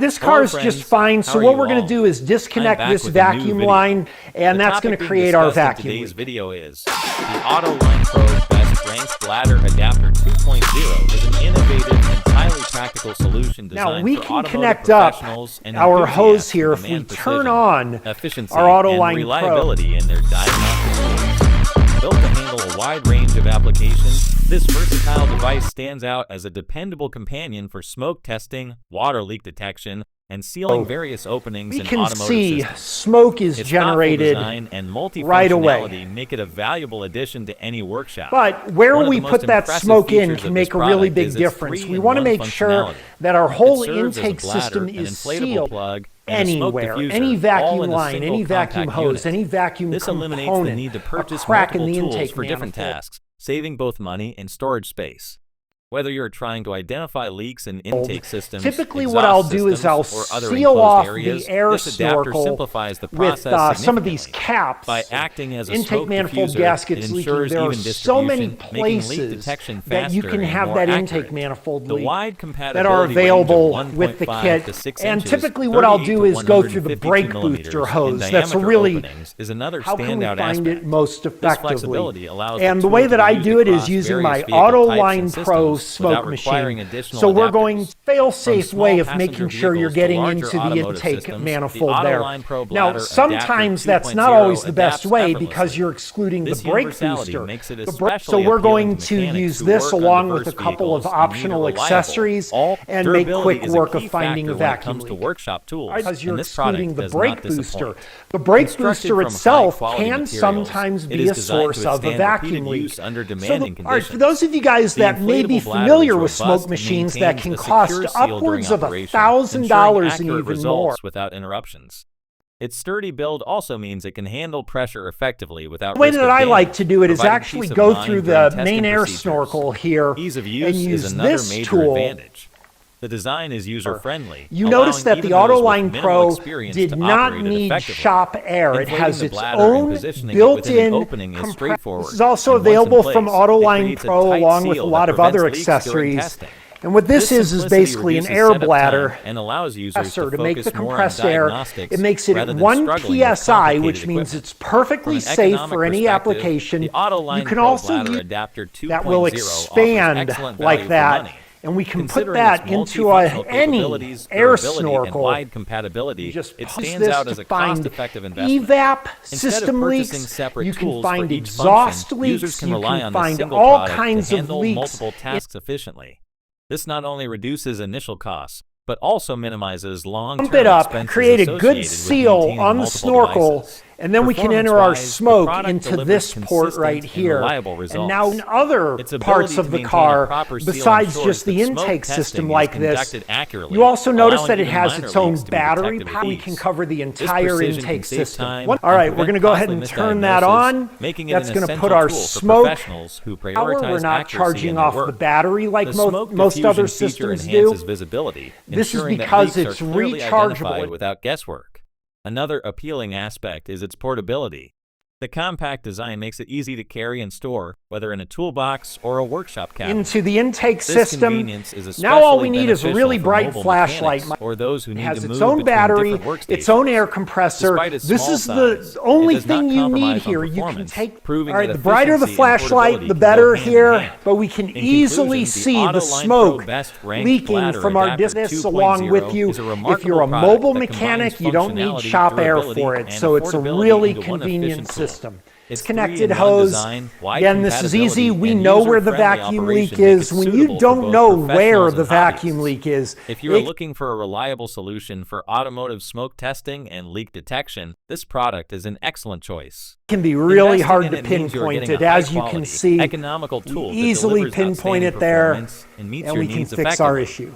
This car is just fine, so what we're going to do is disconnect this vacuum line, and that's going to create our vacuum. Today's video is the AutoLine Pro Best Ranked Bladder Adapter 2.0 is an innovative and highly practical solution designed now we for can connect up our hose here if we turn on efficiency our AutoLine and reliability in their diagnostic solutions. Built to handle a wide range of applications, this versatile device stands out as a dependable companion for smoke testing, water leak detection, and sealing various openings in automotive systems. We can see smoke is generated and right away. Make it a valuable addition to any workshop. But where we put that smoke in can make a really big difference. We want to make sure that our whole intake system is sealed anywhere, any vacuum line, any vacuum hose, any vacuum this component, eliminates the need to purchase multiple tools for different tasks, saving both money and storage space. Whether you're trying to identify leaks in intake systems, typically what I'll do is I'll seal off the air snorkel with some of these caps by acting as a intake manifold gaskets leaking. There are so many places that you can have that intake manifold leak that are available with the kit. And typically what I'll do is go through the brake booster hose. That's really how can we find it most effectively. And the way that I do it is using my AutoLine Pro smoke machine. So we're going fail-safe way of making sure you're getting into the intake manifold there. Now, sometimes that's not always the best way because you're excluding the brake booster. So we're going to use this along with a couple of optional accessories and make quick work of finding a vacuum leak. Because you're excluding the brake booster. The brake booster itself can sometimes be a source of a vacuum leak. So for those of you guys that may be familiar with smoke machines that can cost upwards of $1,000 and even more without interruptions. Its sturdy build also means it can handle pressure effectively without the way that I like to do it is actually go through the main air snorkel here and use this tool. The design is user-friendly. You notice that the AutoLine Pro did not need shop air. It has its own built-in compressor. This is also available from AutoLine Pro along with a lot of other accessories. And what this is basically an air bladder and allows users to make the compressed air. It makes it at 1 psi, which means it's perfectly safe for any application. You can also use that will expand like that. And we can put that into any air snorkel. You just it stands out as a cost-effective investment. Evap system leaks, you can find exhaust leaks, you can find all kinds of leaks. Multiple tasks efficiently. This not only reduces initial costs, but also minimizes long-term expenses. Pump it up, create a good seal on the snorkel, and then we can enter our smoke into this port right here. And now in other parts of the car, besides just the intake system like this, you also notice that it has its own battery power. We can cover the entire intake system. All right, we're going to go ahead and turn that on. That's going to put our smoke power. We're not charging off the battery like most other systems do. This is because it's rechargeable without guesswork. Another appealing aspect is its portability. The compact design makes it easy to carry and store, whether in a toolbox or a workshop cabinet. Into the intake system. Now all we need is a really bright flashlight. Or those who need it has to move its own battery, its own air compressor. This is the only thing you need here. You can take, all right, the brighter the flashlight, the better here, but we can easily see the smoke leaking from our distance along with you. If you're a mobile mechanic, you don't need shop air for it, so it's a really convenient system. It's connected hose. Again, this is easy. We know where the vacuum leak is. When you don't know where the vacuum leak is, if you're looking for a reliable solution for automotive smoke testing and leak detection, this product is an excellent choice. It can be really hard to pinpoint it, as you can see. Economical tool easily pinpoint it there, and we can fix our issue.